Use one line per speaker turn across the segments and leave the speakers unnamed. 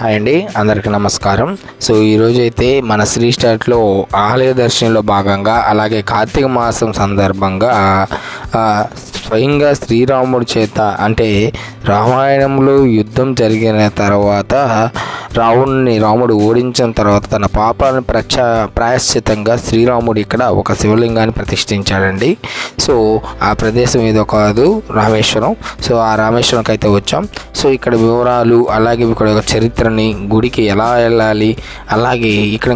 Hi అండి, అందరికీ నమస్కారం. సో ఈరోజు అయితే మన శ్రీ స్టార్ట్లో ఆలయ దర్శనంలో భాగంగా అలాగే కార్తీక మాసం సందర్భంగా స్వయంగా శ్రీరాముడి చేత అంటే రామాయణంలో యుద్ధం జరిగిన తర్వాత రాముడు ఓడించిన తర్వాత తన పాపాలను ప్రాయశ్చితంగా శ్రీరాముడు ఇక్కడ ఒక శివలింగాన్ని ప్రతిష్ఠించాడండి. సో ఆ ప్రదేశం ఏదో కాదు, రామేశ్వరం. సో ఆ రామేశ్వరంకి అయితే వచ్చాం. సో ఇక్కడ వివరాలు అలాగే ఇక్కడ చరిత్రని, గుడికి ఎలా వెళ్ళాలి, అలాగే ఇక్కడ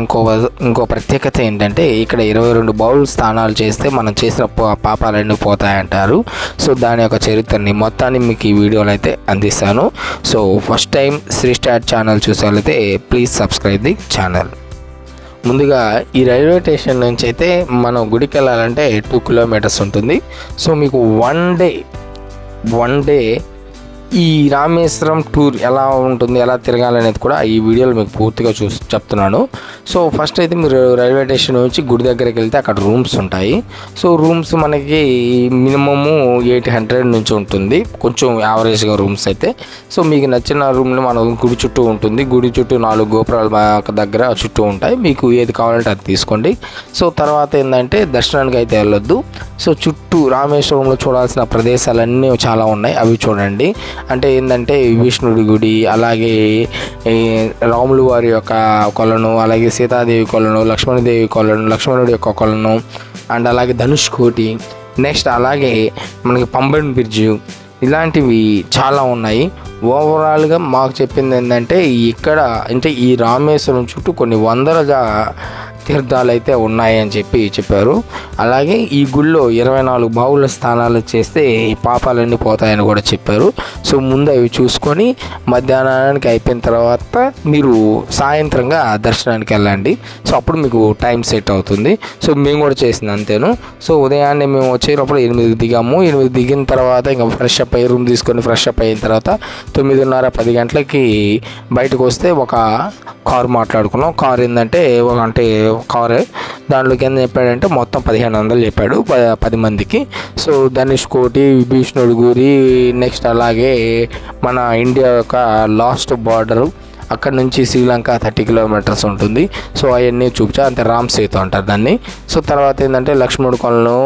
ఇంకో ప్రత్యేకత ఏంటంటే ఇక్కడ 22 బౌల్ స్నానాలు చేస్తే మనం చేసిన పాపాలన్నీ పోతాయంటారు. సో దాని యొక్క చరిత్రని మొత్తాన్ని మీకు ఈ వీడియోలో అయితే అందిస్తాను. So first time Sri start channel చూసేవాళ్ళైతే ప్లీజ్ సబ్స్క్రైబ్ ది ఛానల్. ముందుగా ఈ రైల్వే స్టేషన్ నుంచి అయితే మనం గుడికి వెళ్ళాలంటే 2 కిలోమీటర్స్ ఉంటుంది. సో మీకు వన్ డే ఈ రామేశ్వరం టూర్ ఎలా ఉంటుంది, ఎలా తిరగాలనేది కూడా ఈ వీడియోలో మీకు పూర్తిగా చెప్తున్నాను. సో ఫస్ట్ అయితే మీరు రైల్వే స్టేషన్ నుంచి గుడి దగ్గరికి వెళ్తే అక్కడ రూమ్స్ ఉంటాయి. సో రూమ్స్ మనకి మినిమము 800 నుంచి ఉంటుంది, కొంచెం యావరేజ్గా రూమ్స్ అయితే. సో మీకు నచ్చిన రూమ్ని మన గుడి చుట్టూ ఉంటుంది. గుడి చుట్టూ 4 గోపురాల దగ్గర చుట్టూ ఉంటాయి. మీకు ఏది కావాలంటే అది తీసుకోండి. సో తర్వాత ఏంటంటే దర్శనానికి అయితే వెళ్ళొద్దు. సో చుట్టూ రామేశ్వరంలో చూడాల్సిన ప్రదేశాలన్నీ చాలా ఉన్నాయి, అవి చూడండి. అంటే ఏంటంటే విష్ణుడి గుడి, అలాగే రాములు వారి యొక్క కొలను, అలాగే సీతాదేవి కొలను, లక్ష్మణదేవి కొలను, లక్ష్మణుడి యొక్క కొలను, అండ్ అలాగే ధనుష్ కోటి, నెక్స్ట్ అలాగే మనకి పంబన్ బ్రిడ్జ్, ఇలాంటివి చాలా ఉన్నాయి. ఓవరాల్గా మాకు చెప్పింది ఏంటంటే ఇక్కడ అంటే ఈ రామేశ్వరం చుట్టూ కొన్ని వందల తీర్థాలు అయితే ఉన్నాయి అని చెప్పారు. అలాగే ఈ గుళ్ళో 24 బావుల స్నానాలు చేస్తే ఈ పాపాలన్నీ పోతాయని కూడా చెప్పారు. సో ముందు అవి చూసుకొని మధ్యాహ్నానికి అయిపోయిన తర్వాత మీరు సాయంత్రంగా దర్శనానికి వెళ్ళండి. సో అప్పుడు మీకు టైం సెట్ అవుతుంది. సో మేము కూడా చేసింది అంతేను. సో ఉదయాన్నే మేము వచ్చేటప్పుడు 8 దిగాము. 8 దిగిన తర్వాత ఇంకా ఫ్రెష్ అప్ అయ్యి రూమ్ తీసుకొని ఫ్రెష్ అప్ అయిన తర్వాత 9:30-10 గంటలకి బయటకు వస్తే ఒక కారు మాట్లాడుకున్నాం. కారు ఏంటంటే కారే దాంట్లోకి ఎంత చెప్పాడంటే మొత్తం 1500 చెప్పాడు 10 మందికి. సో ధనుష్ కోటి, విభీషణుడి గురి, నెక్స్ట్ అలాగే మన ఇండియా యొక్క లాస్ట్ బార్డరు, అక్కడ నుంచి శ్రీలంక 30 కిలోమీటర్స్ ఉంటుంది. సో అవన్నీ చూపించా, అంతే రామ్ సేతు అంటారు దాన్ని. సో తర్వాత ఏంటంటే లక్ష్మణుడి కొలను,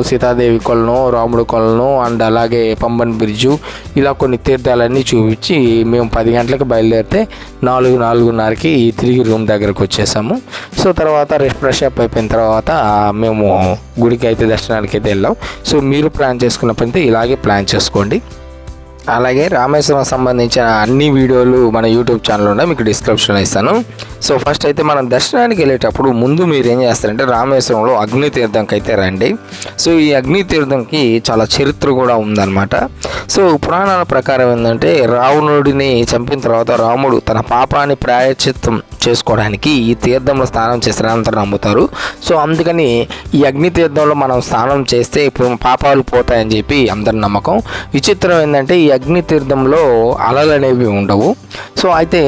సీతాదేవి కొలను, రాముడి కొలను, అండ్ అలాగే పంబన్ బ్రిడ్జు, ఇలా కొన్ని తీర్థాలన్నీ చూపించి మేము 10 గంటలకు బయలుదేరితే 4:30కి తిరిగి రూమ్ దగ్గరకు వచ్చేసాము. సో తర్వాత ఫ్రెష్ అప్ అయిపోయిన తర్వాత మేము గుడికి అయితే దర్శనానికి అయితే వెళ్ళాం. సో మీరు ప్లాన్ చేసుకున్నప్పుడైతే ఇలాగే ప్లాన్ చేసుకోండి. అలాగే రామేశ్వరం సంబంధించిన అన్ని వీడియోలు మన యూట్యూబ్ ఛానల్ ఉన్నాయి, మీకు డిస్క్రిప్షన్లో ఇస్తాను. సో ఫస్ట్ అయితే మనం దర్శనానికి వెళ్ళేటప్పుడు ముందు మీరు ఏం చేస్తారంటే రామేశ్వరంలో అగ్ని తీర్థంకి అయితే రండి. సో ఈ అగ్ని తీర్థంకి చాలా చరిత్ర కూడా ఉందన్నమాట. సో పురాణాల ప్రకారం ఏంటంటే రావణుడిని చంపిన తర్వాత రాముడు తన పాపాన్ని ప్రాయశ్చిత్తం చేసుకోవడానికి ఈ తీర్థంలో స్నానం చేస్తారని నమ్ముతారు. సో అందుకని ఈ అగ్ని తీర్థంలో మనం స్నానం చేస్తే ఇప్పుడు పాపాలు పోతాయని చెప్పి అందరి నమ్మకం. విచిత్రం ఏంటంటే ఈ అగ్ని తీర్థంలో అలలు అనేవి ఉండవు. సో అయితే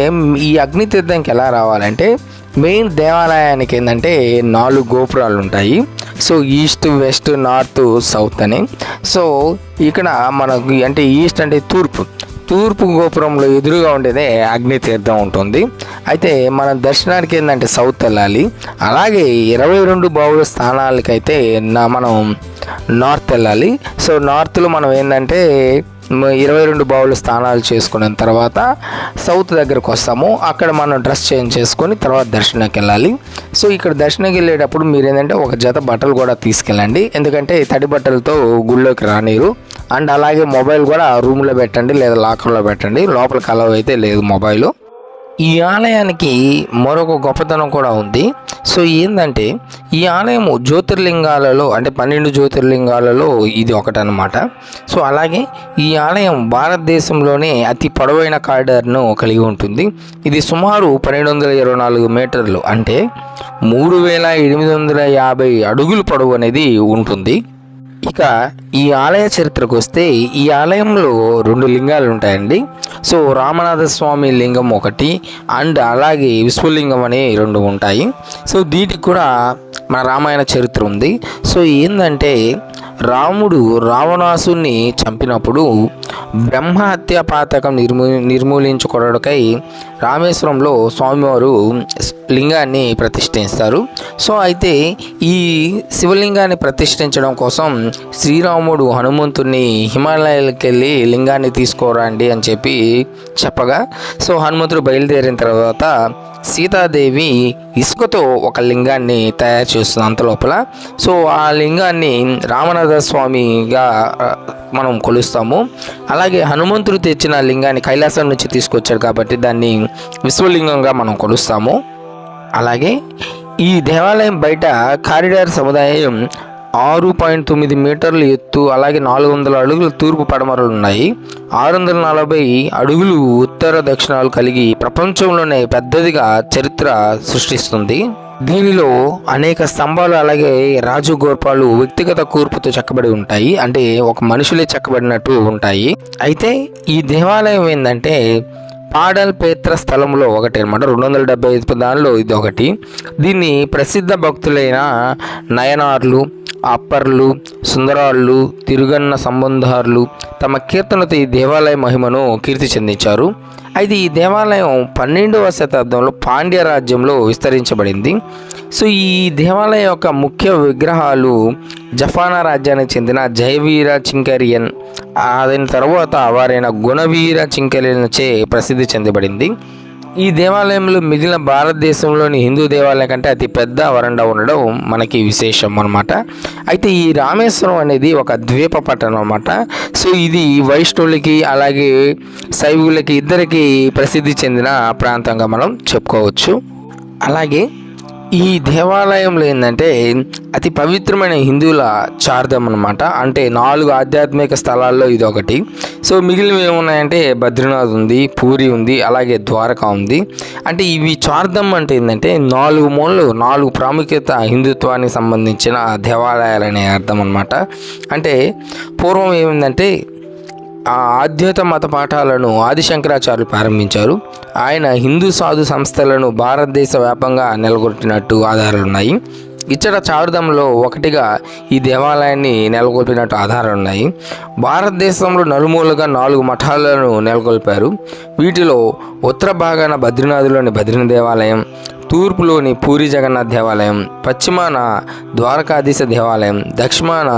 ఈ అగ్ని తీర్థంకి ఎలా రావాలంటే మెయిన్ దేవాలయానికి ఏంటంటే 4 గోపురాలు ఉంటాయి. So east, west, north, south అని. సో ఇక్కడ మనకు అంటే ఈస్ట్ అంటే తూర్పు గోపురంలో ఎదురుగా ఉండేదే అగ్ని తీర్థం ఉంటుంది. అయితే మన దర్శనానికి ఏంటంటే సౌత్ వెళ్ళాలి. అలాగే 22 బావుల స్థానాలకైతే మనం నార్త్ వెళ్ళాలి. సో నార్త్లో మనం ఏంటంటే 22 బావులు స్నానాలు చేసుకున్న తర్వాత సౌత్ దగ్గరకు వస్తాము. అక్కడ మనం డ్రెస్ చేంజ్ చేసుకొని తర్వాత దర్శనానికి వెళ్ళాలి. సో ఇక్కడ దర్శనానికి వెళ్ళేటప్పుడు మీరు ఏంటంటే ఒక జత బట్టలు కూడా తీసుకెళ్ళండి, ఎందుకంటే తడి బట్టలతో గుళ్ళోకి రానిరు. అండ్ అలాగే మొబైల్ కూడా రూమ్లో పెట్టండి లేదా లాకర్లో పెట్టండి, లోపలికి అలవ్ అయితే లేదు మొబైల్. ఈ ఆలయానికి మరొక గొప్పతనం కూడా ఉంది. సో ఏంటంటే ఈ ఆలయము జ్యోతిర్లింగాలలో అంటే 12 జ్యోతిర్లింగాలలో ఇది ఒకటనమాట. సో అలాగే ఈ ఆలయం భారతదేశంలోనే అతి పొడవైన కారిడార్ను కలిగి ఉంటుంది. ఇది సుమారు 1224 మీటర్లు అంటే 3850 అడుగులు పొడవు అనేది ఉంటుంది. ఇక ఈ ఆలయ చరిత్రకు వస్తే ఈ ఆలయంలో 2 లింగాలు ఉంటాయండి. సో రామనాథ స్వామి లింగం ఒకటి, అండ్ అలాగే విశ్వలింగం అనే 2 ఉంటాయి. సో దీనికి కూడా మన రామాయణ చరిత్ర ఉంది. సో ఏంటంటే రాముడు రావణాసుని చంపినప్పుడు బ్రహ్మహత్య పాతకం నిర్మూలించుకోవడానికై రామేశ్వరంలో స్వామివారు లింగాన్ని ప్రతిష్ఠిస్తారు. సో అయితే ఈ శివలింగాన్ని ప్రతిష్ఠించడం కోసం శ్రీరాముడు హనుమంతుడిని హిమాలయాలకు వెళ్ళి లింగాన్ని తీసుకోరండి అని చెప్పగా సో హనుమంతుడు బయలుదేరిన తర్వాత సీతాదేవి ఇసుకతో ఒక లింగాన్ని తయారు చేస్తుంది అంతలోపల. సో ఆ లింగాన్ని రామనాథ స్వామిగా మనం కొలుస్తాము. అలాగే హనుమంతుడు తెచ్చిన లింగాన్ని కైలాసం నుంచి తీసుకొచ్చాడు కాబట్టి దాన్ని విశ్వలింగంగా మనం కొలుస్తాము. అలాగే ఈ దేవాలయం బయట కారిడార్ సముదాయం 6.9 మీటర్ల ఎత్తు, అలాగే 400 అడుగులు తూర్పు పడమరలు ఉన్నాయి. 640 అడుగులు ఉత్తర దక్షిణాలు కలిగి ప్రపంచంలోనే పెద్దదిగా చరిత్ర సృష్టిస్తుంది. దీనిలో అనేక స్తంభాలు అలాగే రాజగోపురాలు వ్యక్తిగత కూర్పుతో చెక్కబడి ఉంటాయి. అంటే ఒక మనుషులే చెక్కబడినట్టు ఉంటాయి. అయితే ఈ దేవాలయం ఏంటంటే పాడల్ పేత్ర స్థలంలో ఒకటి అనమాట. 275 దానిలో ఇది ఒకటి. దీన్ని ప్రసిద్ధ భక్తులైన నయనార్లు, అప్పర్లు, సుందరాళ్ళు, తిరుగన్న సంబంధారులు తమ కీర్తనతో ఈ దేవాలయ మహిమను కీర్తి చెందించారు. అయితే ఈ దేవాలయం 12వ శతాబ్దంలో పాండ్య రాజ్యంలో విస్తరించబడింది. సో ఈ దేవాలయం యొక్క ముఖ్య విగ్రహాలు జఫానా రాజ్యానికి చెందిన జయవీర చింకరియన్, దాని తర్వాత వారైన గుణవీర చింకరియన్చే ప్రసిద్ధి చెందబడింది. ఈ దేవాలయంలో మిగిలిన భారతదేశంలోని హిందూ దేవాలయం కంటే అతి పెద్ద వరండా ఉండడం మనకి విశేషం అన్నమాట. అయితే ఈ రామేశ్వరం అనేది ఒక ద్వీప పట్టణం అన్నమాట. సో ఇది వైష్ణవులకి అలాగే శైవులకి ఇద్దరికి ప్రసిద్ధి చెందిన ప్రాంతంగా మనం చెప్పుకోవచ్చు. అలాగే ఈ దేవాలయంలో ఏంటంటే అతి పవిత్రమైన హిందువుల చార్ధం అనమాట. అంటే 4 ఆధ్యాత్మిక స్థలాల్లో ఇది ఒకటి. సో మిగిలినవి ఏమున్నాయంటే బద్రీనాథ్ ఉంది, పూరి ఉంది, అలాగే ద్వారకా ఉంది. అంటే ఇవి చార్ధం అంటే ఏంటంటే 4 మూలలు, 4 ప్రాముఖ్యత హిందుత్వానికి సంబంధించిన దేవాలయాలనే అర్థం అనమాట. అంటే పూర్వం ఏమిందంటే ఆధ్యాత్మిక మత పాఠాలను ఆదిశంకరాచార్యులు ప్రారంభించారు. ఆయన హిందూ సాధు సంస్థలను భారతదేశ వ్యాప్తంగా నెలకొల్పినట్టు ఆధారాలున్నాయి. ఇచ్చట చార్ధంలో ఒకటిగా ఈ దేవాలయాన్ని నెలకొల్పినట్టు ఆధారాలున్నాయి. భారతదేశంలో నలుమూలగా 4 మఠాలను నెలకొల్పారు. వీటిలో ఉత్తర భాగాన బద్రీనాథ్లోని బద్రీనాథ్ దేవాలయం, తూర్పులోని పూరి జగన్నాథ్ దేవాలయం, పశ్చిమాన ద్వారకాధీశ దేవాలయం, దక్షిణాన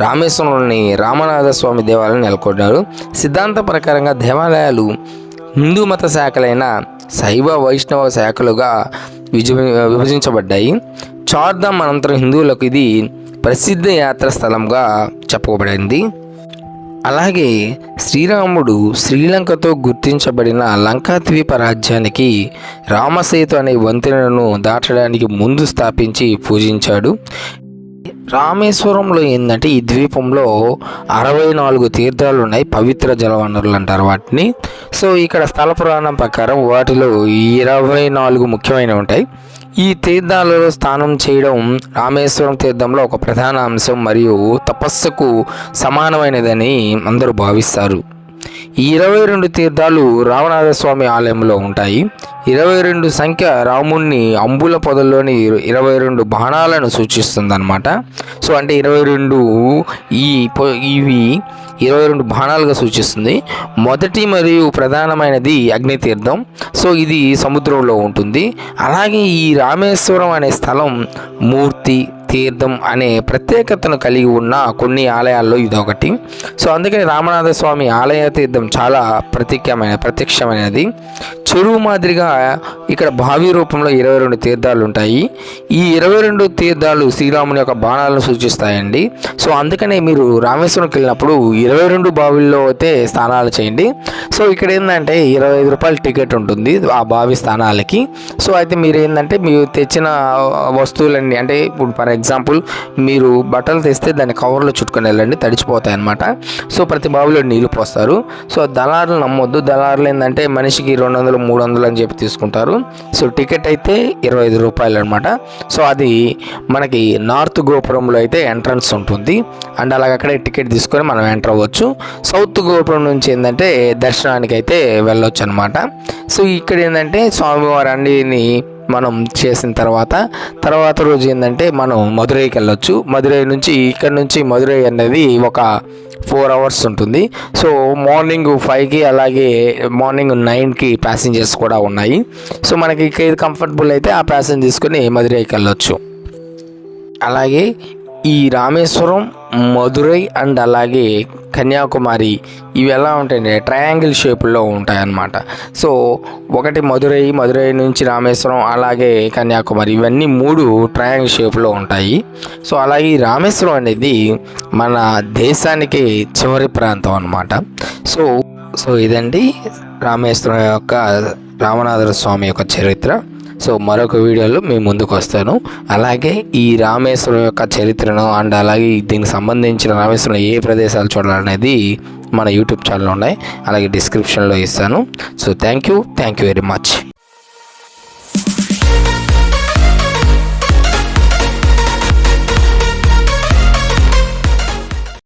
రామేశ్వరంలోని రామనాథ స్వామి దేవాలయం నెలకొన్నారు. సిద్ధాంత ప్రకారంగా దేవాలయాలు హిందూ మత శాఖలైన శైవ వైష్ణవ శాఖలుగా విభజించబడ్డాయి. చార్ధామ్ అనంతరం హిందువులకు ఇది ప్రసిద్ధ యాత్ర స్థలంగా చెప్పబడింది. అలాగే శ్రీరాముడు శ్రీలంకతో గుర్తించబడిన లంకాద్వీప రాజ్యానికి రామసేతు అనే వంతెనను దాటడానికి ముందు స్థాపించి పూజించాడు. రామేశ్వరంలో ఏంటంటే ఈ ద్వీపంలో 64 తీర్థాలు ఉన్నాయి. పవిత్ర జలవనరులు అంటారు వాటిని. సో ఇక్కడ స్థల పురాణం ప్రకారం వాటిలో 24 ముఖ్యమైనవి ఉంటాయి. ఈ తీర్థాలలో స్నానం చేయడం రామేశ్వరం తీర్థంలో ఒక ప్రధాన అంశం మరియు తపస్సుకు సమానమైనదని అందరూ భావిస్తారు. ఈ 22 తీర్థాలు రామనాథస్వామి ఆలయంలో ఉంటాయి. 22 సంఖ్య రాముణ్ణి అంబుల పొదల్లోని 22 బాణాలను సూచిస్తుందన్నమాట. సో అంటే 22 ఇవి 22 బాణాలుగా సూచిస్తుంది. మొదటి మరియు ప్రధానమైనది అగ్నితీర్థం. సో ఇది సముద్రంలో ఉంటుంది. అలాగే ఈ రామేశ్వరం అనే స్థలం మూర్తి తీర్థం అనే ప్రత్యేకతను కలిగి ఉన్న కొన్ని ఆలయాల్లో ఇదొకటి. సో అందుకని రామనాథ స్వామి ఆలయ తీర్థం చాలా ప్రత్యక్షమైనది. చెరువు మాదిరిగా ఇక్కడ భావి రూపంలో 22 తీర్థాలు ఉంటాయి. ఈ 22 తీర్థాలు శ్రీరాముని యొక్క బాణాలను సూచిస్తాయండి. సో అందుకనే మీరు రామేశ్వరంకి వెళ్ళినప్పుడు 22 బావిల్లో అయితే స్నానాలు చేయండి. సో ఇక్కడ ఏంటంటే 25 రూపాయల టికెట్ ఉంటుంది ఆ బావి స్నానాలకి. సో అయితే మీరు ఏంటంటే మీరు తెచ్చిన వస్తువులన్నీ, అంటే ఇప్పుడు ఫర్ ఎగ్జాంపుల్ మీరు బట్టలు తెస్తే దాన్ని కవర్లో చుట్టుకొని వెళ్ళండి, తడిచిపోతాయి అన్నమాట. సో ప్రతి బావిలో నీళ్ళు పోస్తారు. సో దళారులు నమ్మొద్దు. దళారులు ఏంటంటే మనిషికి 200 300 అని చెప్పి తీసుకుంటారు. సో టికెట్ అయితే 25 రూపాయలు అనమాట. సో అది మనకి నార్త్ గోపురంలో అయితే ఎంట్రన్స్ ఉంటుంది. అండ్ అలాగే అక్కడే టికెట్ తీసుకొని మనం ఎంటర్ అవ్వచ్చు. సౌత్ గోపురం నుంచి ఏంటంటే దర్శనానికి అయితే వెళ్ళొచ్చు అనమాట. సో ఇక్కడ ఏంటంటే స్వామివారి అన్నిని మనం చేసిన తర్వాత రోజు ఏంటంటే మనం మదురైకి వెళ్ళొచ్చు. మదురై నుంచి ఇక్కడ నుంచి మదురై అనేది ఒక 4 hours ఉంటుంది. సో మార్నింగ్ 5కి అలాగే మార్నింగ్ 9కి ప్యాసింజర్స్ కూడా ఉన్నాయి. సో మనకి ఏది కంఫర్టబుల్ అయితే ఆ ప్యాసింజర్ తీసుకొని మదురైకి వెళ్ళొచ్చు. అలాగే ఈ రామేశ్వరం, మదురై అండ్ అలాగే కన్యాకుమారి ఇవి ఎలా ఉంటాయంటే ట్రయాంగిల్ షేప్లో ఉంటాయన్నమాట. సో ఒకటి మదురై నుంచి రామేశ్వరం అలాగే కన్యాకుమారి ఇవన్నీ 3 ట్రయాంగిల్ షేప్లో ఉంటాయి. సో అలాగే ఈ రామేశ్వరం అనేది మన దేశానికి చివరి ప్రాంతం అన్నమాట. సో ఇదండి రామేశ్వరం యొక్క రామనాథ స్వామి యొక్క చరిత్ర. సో మరొక వీడియోలో మేము ముందుకు వస్తాను. అలాగే ఈ రామేశ్వరం యొక్క చరిత్రను అండ్ అలాగే దీనికి సంబంధించిన రామేశ్వరం ఏ ప్రదేశాలు చూడాలనేది మన యూట్యూబ్ ఛానల్లో ఉన్నాయి, అలాగే డిస్క్రిప్షన్లో ఇస్తాను. So thank you very much.